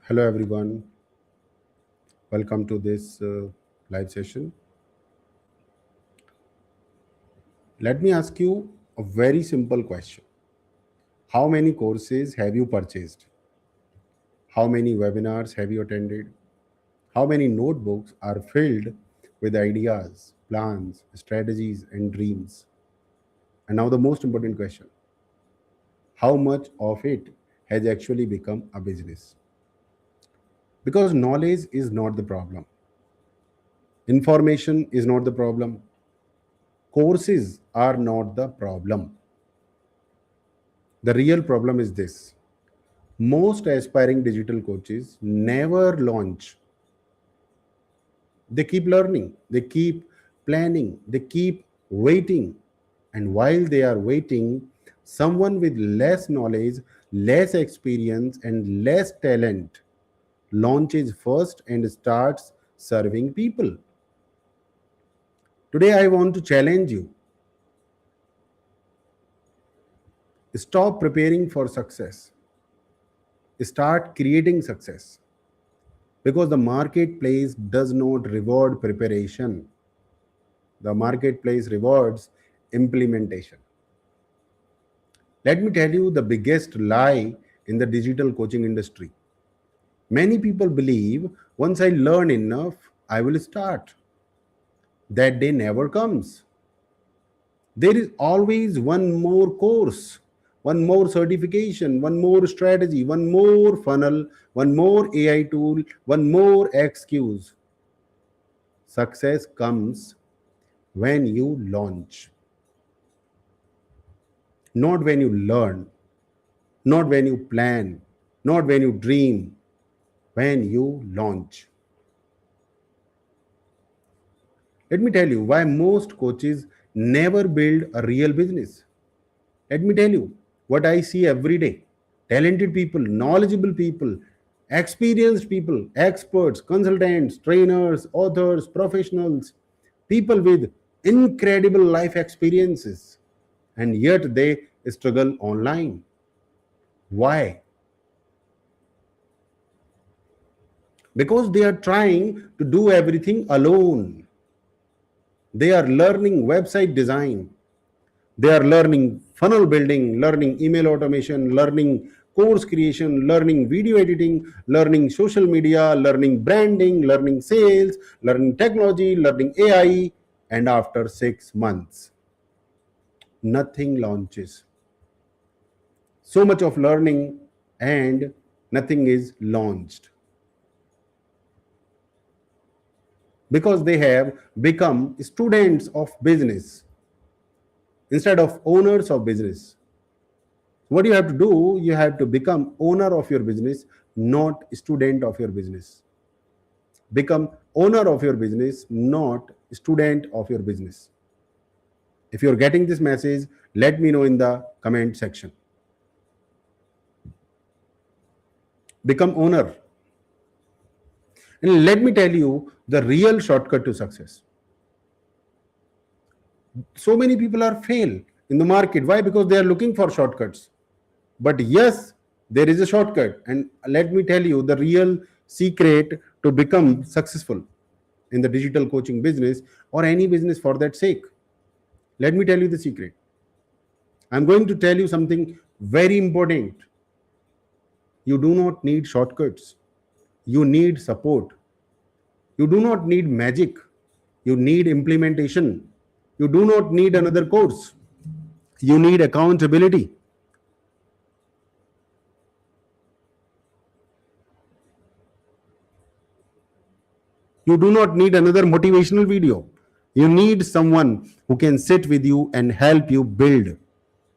Hello, everyone. Welcome to this live session. Let me ask you a very simple question. How many courses have you purchased? How many webinars have you attended? How many notebooks are filled with ideas, plans, strategies, and dreams? And now, the most important question: how much of it has actually become a business? Because knowledge is not the problem, information is not the problem, courses are not the problem. The real problem is this: most aspiring digital coaches never launch. They keep learning, they keep planning, they keep waiting. And while they are waiting, someone with less knowledge, less experience, and less talent launches first and starts serving people. Today, I want to challenge you: stop preparing for success, start creating success. Because the marketplace does not reward preparation, the marketplace rewards implementation. Let me tell you the biggest lie in the digital coaching industry. Many people believe once I learn enough, I will start. That day never comes. There is always one more course, one more certification, one more strategy, one more funnel, one more AI tool, one more excuse. Success comes when you launch, not when you learn, not when you plan, not when you dream, when you launch. Let me tell you why most coaches never build a real business. Let me tell you what I see every day: talented people, knowledgeable people, experienced people, experts, consultants, trainers, authors, professionals, people with incredible life experiences, and yet they struggle online. Why? Because they are trying to do everything alone. They are learning website design, they are learning funnel building, learning email automation, learning course creation, learning video editing, learning social media, learning branding, learning sales, learning technology, learning AI, and after 6 months, nothing launches. So much of learning and nothing is launched because they have become students of business instead of owners of business. What you have to do, you have to become owner of your business, not student of your business. Become owner of your business, not student of your business. If you're getting this message, let me know in the comment section. Become owner. And let me tell you the real shortcut to success. So many people are fail in the market. Why? Because they are looking for shortcuts. But yes, there is a shortcut. And let me tell you the real secret to become successful in the digital coaching business or any business for that sake. Let me tell you the secret. I'm going to tell you something very important. You do not need shortcuts. You need support. You do not need magic. You need implementation. You do not need another course. You need accountability. You do not need another motivational video. You need someone who can sit with you and help you build.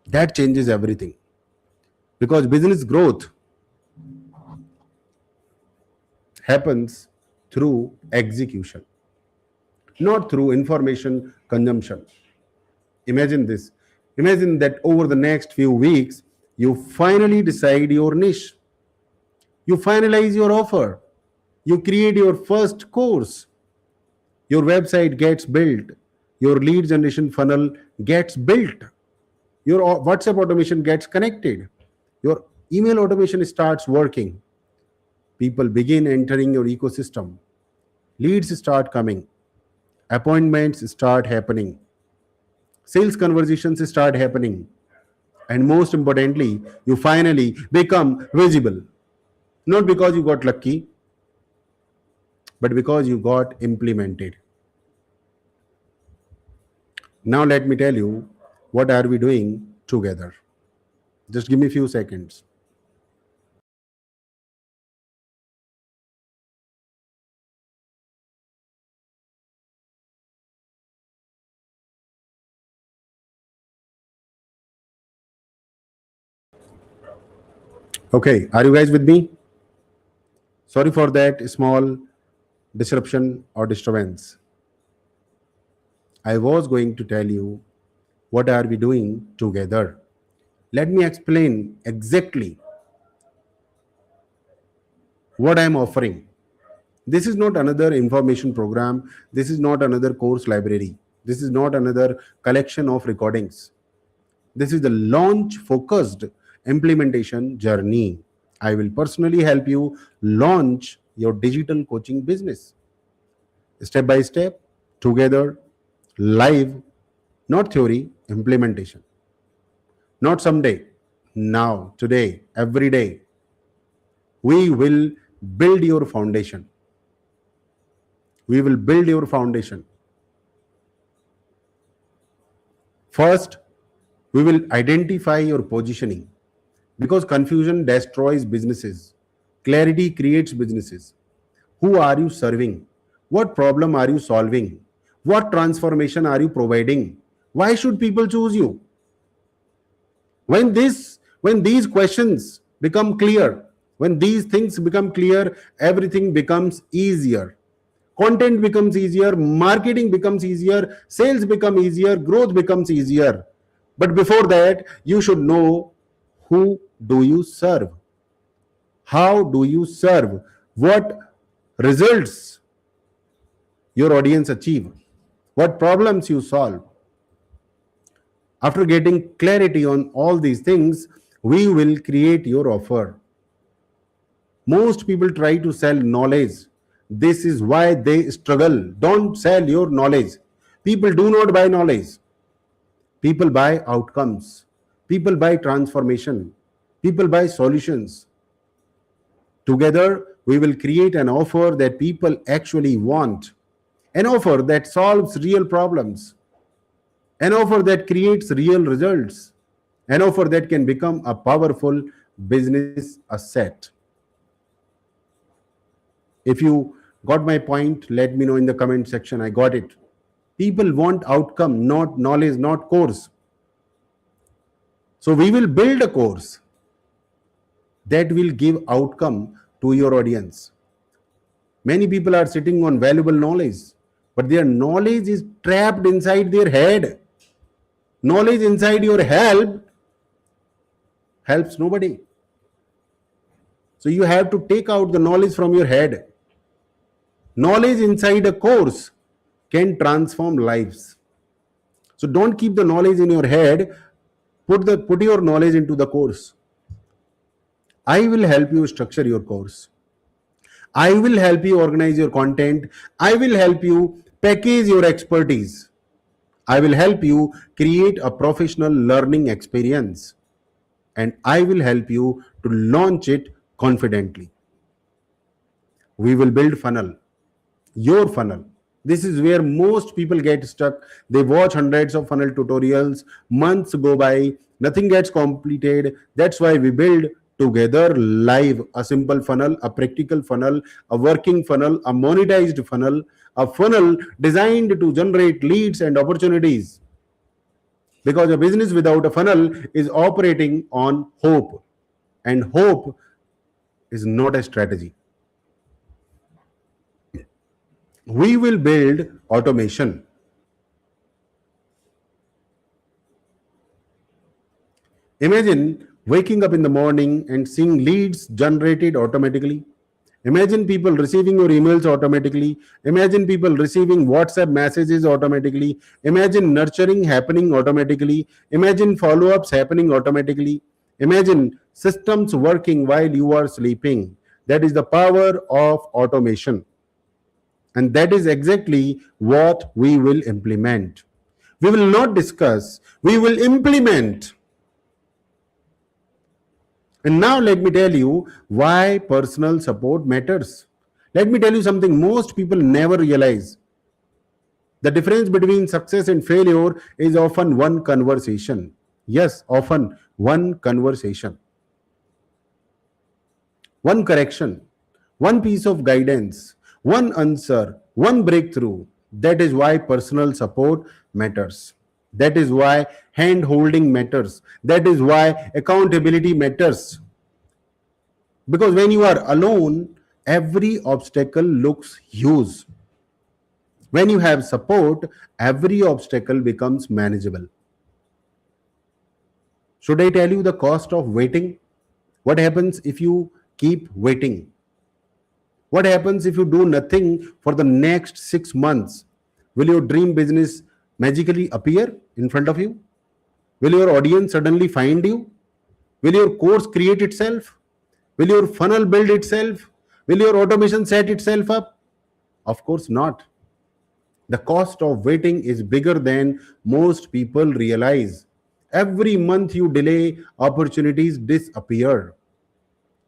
That changes everything. Because business growth happens through execution, not through information consumption. Imagine this. Imagine that over the next few weeks, you finally decide your niche. You finalize your offer. You create your first course. Your website gets built. Your lead generation funnel gets built. Your WhatsApp automation gets connected. Your email automation starts working. People begin entering your ecosystem. Leads start coming. Appointments start happening. Sales conversations start happening. And most importantly, you finally become visible. Not because you got lucky, but because you got implemented. Now let me tell you what are we doing together. Just give me a few seconds. Okay, are you guys with me? Sorry for that small disruption or disturbance. I was going to tell you what are we doing together. Let me explain exactly what I am offering. This is not another information program. This is not another course library. This is not another collection of recordings. This is the launch focused implementation journey. I will personally help you launch your digital coaching business step by step, together, live, not theory, implementation. Not someday, now, today, every day. We will build your foundation. We will build your foundation. First, we will identify your positioning because confusion destroys businesses. Clarity creates businesses. Who are you serving? What problem are you solving? What transformation are you providing? Why should people choose you? When these questions become clear, when these things become clear, everything becomes easier. Content becomes easier, marketing becomes easier, sales become easier, growth becomes easier. But before that, you should know who do you serve? How do you serve? What results your audience achieve? What problems you solve? After getting clarity on all these things, we will create your offer. Most people try to sell knowledge. This is why they struggle. Don't sell your knowledge. People do not buy knowledge. People buy outcomes. People buy transformation. People buy solutions. Together, we will create an offer that people actually want, an offer that solves real problems, an offer that creates real results, an offer that can become a powerful business asset. If you got my point, let me know in the comment section. I got it. People want outcome, not knowledge, not course. So we will build a course that will give outcome to your audience. Many people are sitting on valuable knowledge, but their knowledge is trapped inside their head. Knowledge inside your head helps nobody. So you have to take out the knowledge from your head. Knowledge inside a course can transform lives. So don't keep the knowledge in your head. Put your knowledge into the course. I will help you structure your course. I will help you organize your content. I will help you package your expertise. I will help you create a professional learning experience. And I will help you to launch it confidently. We will build funnel, your funnel. This is where most people get stuck. They watch hundreds of funnel tutorials, months go by, nothing gets completed. That's why we build together live a simple funnel, a practical funnel, a working funnel, a monetized funnel, a funnel designed to generate leads and opportunities. Because a business without a funnel is operating on hope, and hope is not a strategy. We will build automation. Imagine waking up in the morning and seeing leads generated automatically. Imagine people receiving your emails automatically. Imagine people receiving WhatsApp messages automatically. Imagine nurturing happening automatically. Imagine follow ups happening automatically. Imagine systems working while you are sleeping. That is the power of automation. And that is exactly what we will implement. We will not discuss, we will implement. And now let me tell you why personal support matters. Let me tell you something most people never realize. The difference between success and failure is often one conversation. Yes, often one conversation, one correction, one piece of guidance, one answer, one breakthrough. That is why personal support matters. That is why hand holding matters. That is why accountability matters. Because when you are alone, every obstacle looks huge. When you have support, every obstacle becomes manageable. Should I tell you the cost of waiting? What happens if you keep waiting? What happens if you do nothing for the next 6 months? Will your dream business magically appear in front of you? Will your audience suddenly find you? Will your course create itself? Will your funnel build itself? Will your automation set itself up? Of course not. The cost of waiting is bigger than most people realize. Every month you delay, opportunities disappear.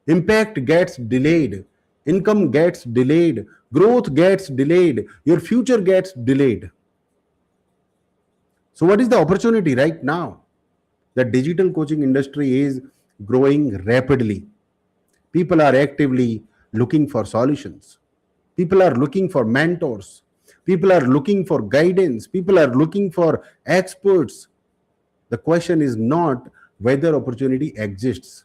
Impact gets delayed. Income gets delayed. Growth gets delayed. Your future gets delayed. So, what is the opportunity right now? The digital coaching industry is growing rapidly. People are actively looking for solutions. People are looking for mentors. People are looking for guidance. People are looking for experts. The question is not whether opportunity exists.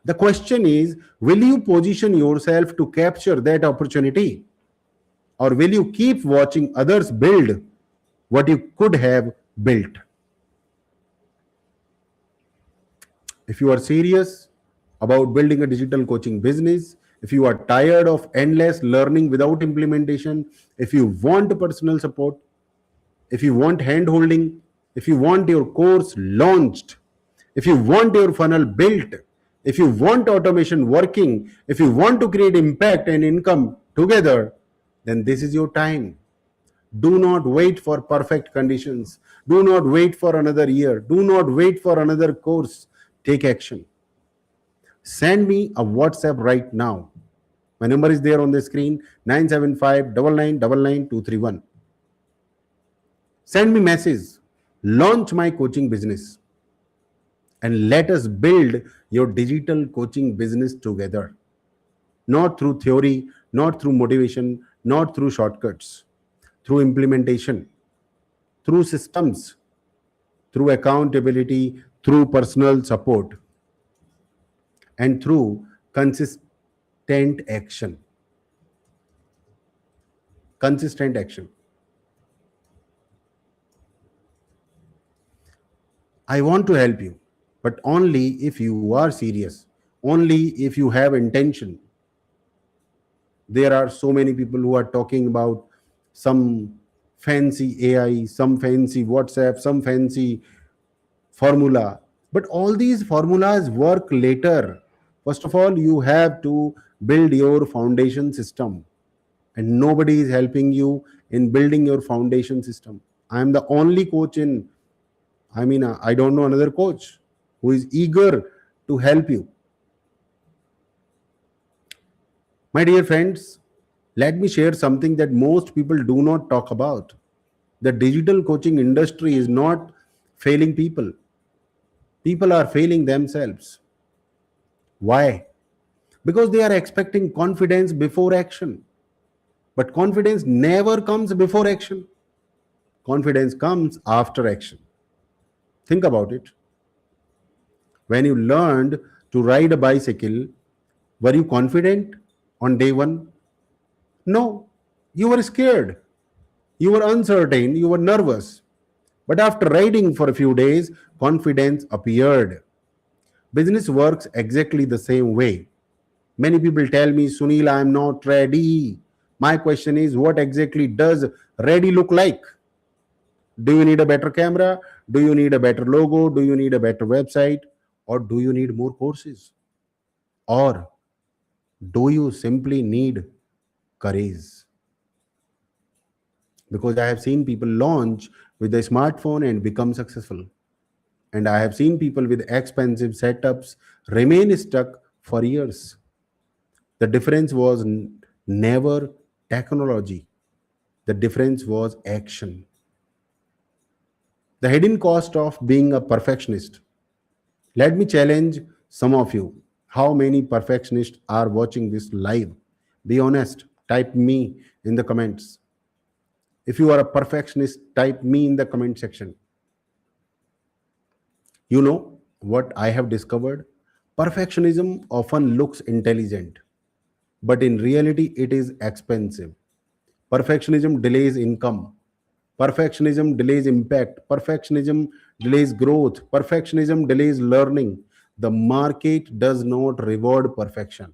The question is, will you position yourself to capture that opportunity? Or will you keep watching others build what you could have built? If you are serious about building a digital coaching business, if you are tired of endless learning without implementation, if you want personal support, if you want hand holding, if you want your course launched, if you want your funnel built, if you want automation working, if you want to create impact and income together, then this is your time. Do not wait for perfect conditions. Do not wait for another year. Do not wait for another course. Take action. Send me a WhatsApp right now. My number is there on the screen, 975 9999 231. Send me message. Launch my coaching business and let us build your digital coaching business together. Not through theory, not through motivation, not through shortcuts, through implementation, through systems, through accountability, through personal support, and through consistent action. Consistent action. I want to help you, but only if you are serious, only if you have intention. There are so many people who are talking about some fancy AI, some fancy WhatsApp, some fancy formula. But all these formulas work later. First of all, you have to build your foundation system, and nobody is helping you in building your foundation system. I am the only coach in, I don't know another coach who is eager to help you. My dear friends, let me share something that most people do not talk about. The digital coaching industry is not failing people, people are failing themselves. Why? Because they are expecting confidence before action. But confidence never comes before action, confidence comes after action. Think about it. When you learned to ride a bicycle, were you confident on day one? No, you were scared. You were uncertain, you were nervous. But after riding for a few days, confidence appeared. Business works exactly the same way. Many people tell me, Sunil, I am not ready. My question is, what exactly does ready look like? Do you need a better camera? Do you need a better logo? Do you need a better website? Or do you need more courses? Or Do you simply need courage? Because I have seen people launch with a smartphone and become successful. And I have seen people with expensive setups remain stuck for years. The difference was never technology, the difference was action. The hidden cost of being a perfectionist. Let me challenge some of you. How many perfectionists are watching this live? Be honest. Type me in the comments. If you are a perfectionist, type me in the comment section. You know what I have discovered? Perfectionism often looks intelligent, but in reality, it is expensive. Perfectionism delays income. Perfectionism delays impact. Perfectionism delays growth. Perfectionism delays learning. The market does not reward perfection.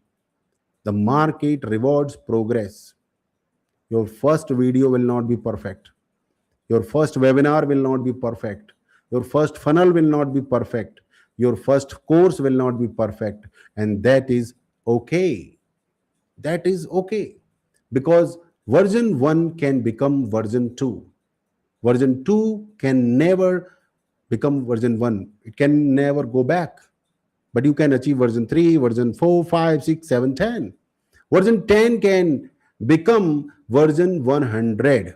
The market rewards progress. Your first video will not be perfect. Your first webinar will not be perfect. Your first funnel will not be perfect. Your first course will not be perfect. And that is okay. That is okay. Because version 1 can become version 2. Version 2 can never become version 1. It can never go back. But you can achieve version 3, version 4, 5, 6, 7, 10. Version 10 can become version 100.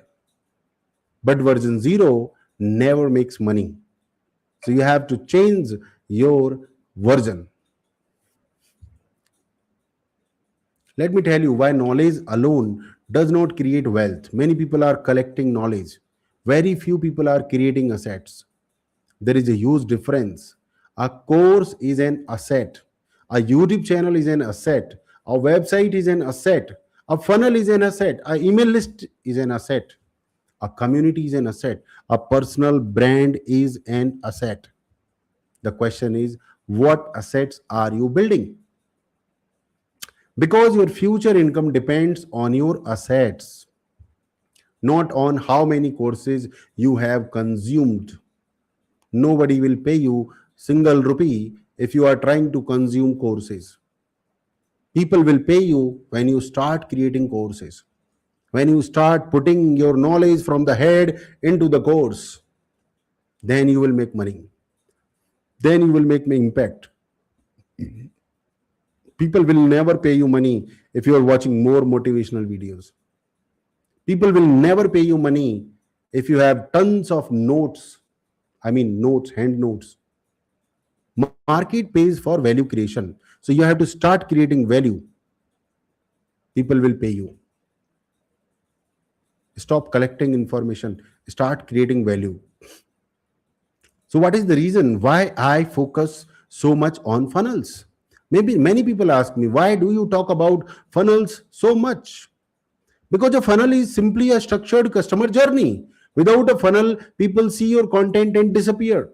But version 0 never makes money. So you have to change your version. Let me tell you why knowledge alone does not create wealth. Many people are collecting knowledge. Very few people are creating assets. There is a huge difference. A course is an asset. A YouTube channel is an asset. A website is an asset. A funnel is an asset. A email list is an asset. A community is an asset. A personal brand is an asset. The question is, what assets are you building? Because your future income depends on your assets, not on how many courses you have consumed. Nobody will pay you single rupee if you are trying to consume courses. People will pay you when you start creating courses, when you start putting your knowledge from the head into the course. Then you will make money. Then you will make an impact. People will never pay you money if you are watching more motivational videos. People will never pay you money if you have tons of notes. I mean, notes, hand notes. Market pays for value creation. So you have to start creating value. People will pay you. Stop collecting information. Start creating value. So, what is the reason why I focus so much on funnels? Maybe many people ask me, why do you talk about funnels so much? Because a funnel is simply a structured customer journey. Without a funnel, people see your content and disappear.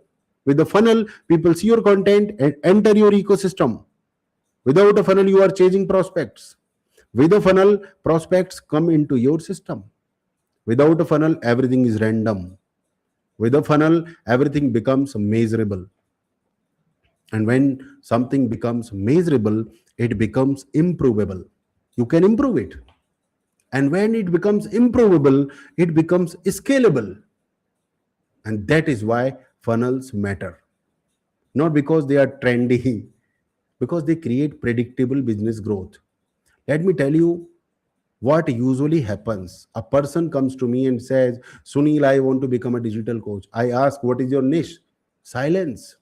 With a funnel, people see your content and enter your ecosystem. Without a funnel, you are chasing prospects. With a funnel, prospects come into your system. Without a funnel, everything is random. With a funnel, everything becomes measurable. And when something becomes measurable, it becomes improvable. You can improve it. And when it becomes improvable, it becomes scalable. And that is why funnels matter. Not because they are trendy, because they create predictable business growth. Let me tell you what usually happens. A person comes to me and says, Sunil, I want to become a digital coach. I ask, what is your niche? Silence.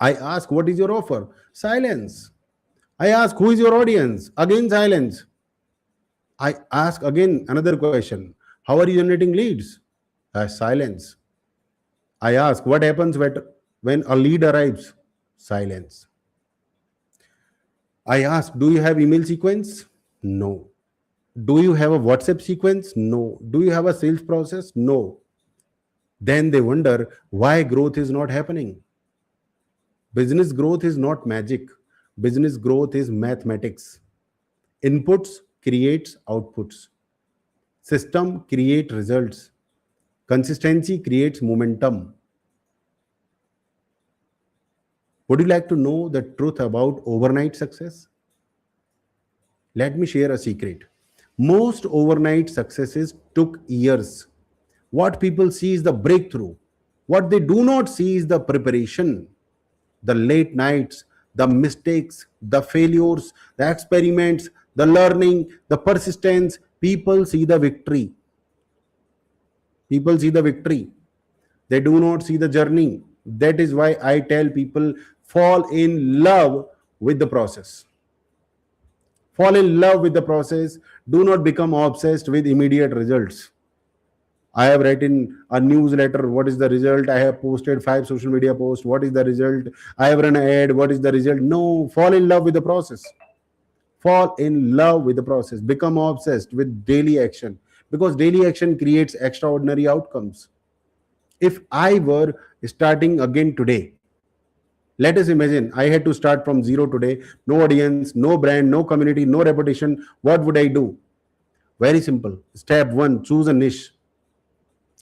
I ask, what is your offer? Silence. I ask, who is your audience? Again, silence. I ask again another question. How are you generating leads? Silence. I ask, what happens when a lead arrives? Silence. I ask, do you have email sequence? No. Do you have a WhatsApp sequence? No. Do you have a sales process? No. Then they wonder why growth is not happening. Business growth is not magic. Business growth is mathematics. Inputs creates outputs. System create results. Consistency creates momentum. Would you like to know the truth about overnight success? Let me share a secret. Most overnight successes took years. What people see is the breakthrough. What they do not see is the preparation, the late nights, the mistakes, the failures, the experiments, the learning, the persistence. People see the victory. People see the victory. They do not see the journey. That is why I tell people, fall in love with the process. Fall in love with the process. Do not become obsessed with immediate results. I have written a newsletter. What is the result? I have posted 5 social media posts. What is the result? I have run an ad. What is the result? No, fall in love with the process. Fall in love with the process. Become obsessed with daily action, because daily action creates extraordinary outcomes. If I were starting again today, let us imagine I had to start from zero today, no audience, no brand, no community, no reputation. What would I do? Very simple. Step one, choose a niche.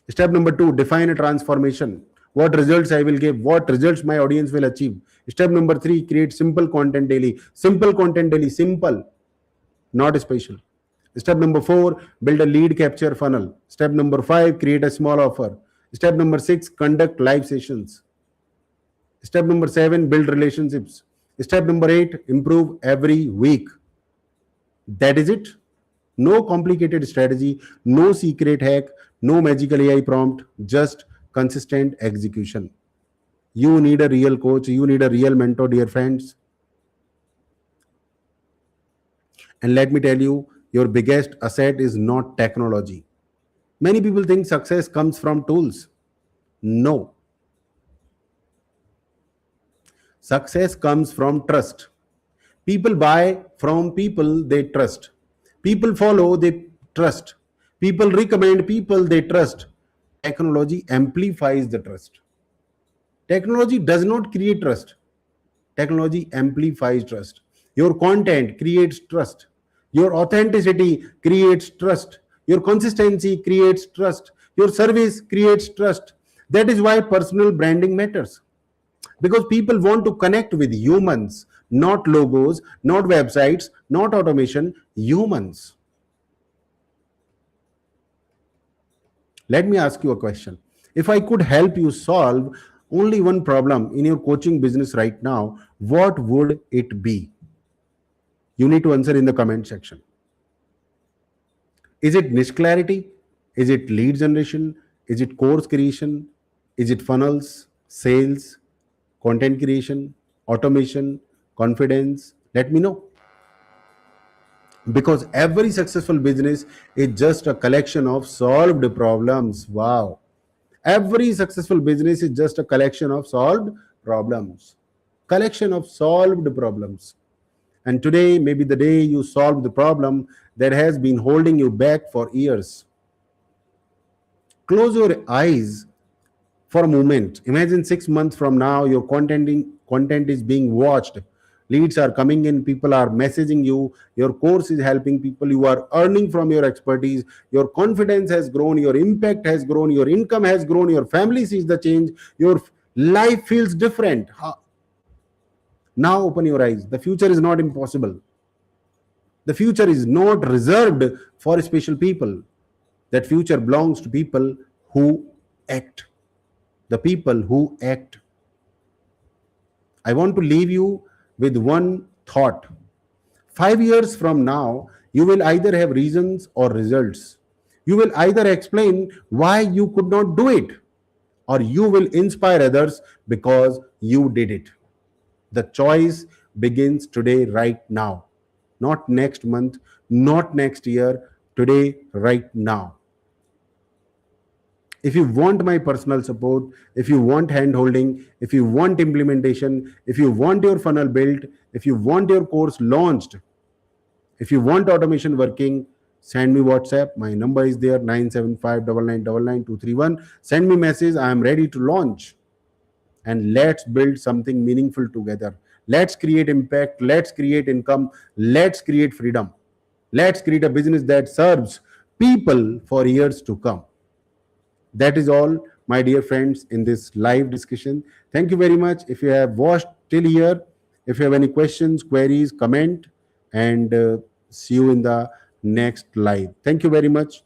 Step number two, define a transformation. What results I will give, what results my audience will achieve. Step number three, create simple content daily. Simple content daily, simple, not special. Step number four, build a lead capture funnel. Step number five, create a small offer. Step number six, conduct live sessions. Step number seven, build relationships. Step number eight, improve every week. That is it. No complicated strategy, no secret hack, no magical AI prompt, just consistent execution. You need a real coach, you need a real mentor, dear friends. And let me tell you, your biggest asset is not technology. Many people think success comes from tools. No, success comes from trust. People buy from people they trust. People follow, they trust. People recommend people they trust. Technology amplifies the trust. Technology does not create trust. Technology amplifies trust. Your content creates trust. Your authenticity creates trust. Your consistency creates trust. Your service creates trust. That is why personal branding matters. Because people want to connect with humans, not logos, not websites, not automation, humans. Let me ask you a question. If I could help you solve only one problem in your coaching business right now, what would it be? You need to answer in the comment section. Is it niche clarity? Is it lead generation? Is it course creation? Is it funnels, sales, content creation, automation, confidence? Let me know. Because every successful business is just a collection of solved problems. Wow. Every successful business is just a collection of solved problems. Collection of solved problems. And today may be the day you solve the problem that has been holding you back for years. Close your eyes for a moment. Imagine 6 months from now, your content is being watched. Leads are coming in, people are messaging you, your course is helping people, you are earning from your expertise, your confidence has grown, your impact has grown, your income has grown, your family sees the change, your life feels different. Now open your eyes. The future is not impossible. The future is not reserved for special people. That future belongs to people who act. The people who act. I want to leave you with one thought. 5 years from now, you will either have reasons or results. You will either explain why you could not do it, or you will inspire others because you did it. The choice begins today, right now. Not next month, not next year, today, right now. If you want my personal support, if you want hand holding, if you want implementation, if you want your funnel built, if you want your course launched, if you want automation working, send me WhatsApp. My number is there, 97599999231. Send me message. I am ready to launch. And let's build something meaningful together. Let's create impact. Let's create income. Let's create freedom. Let's create a business that serves people for years to come. That is all, my dear friends, in this live discussion. Thank you very much. If you have watched till here, if you have any questions, queries, comment, and See you in the next live. Thank you very much.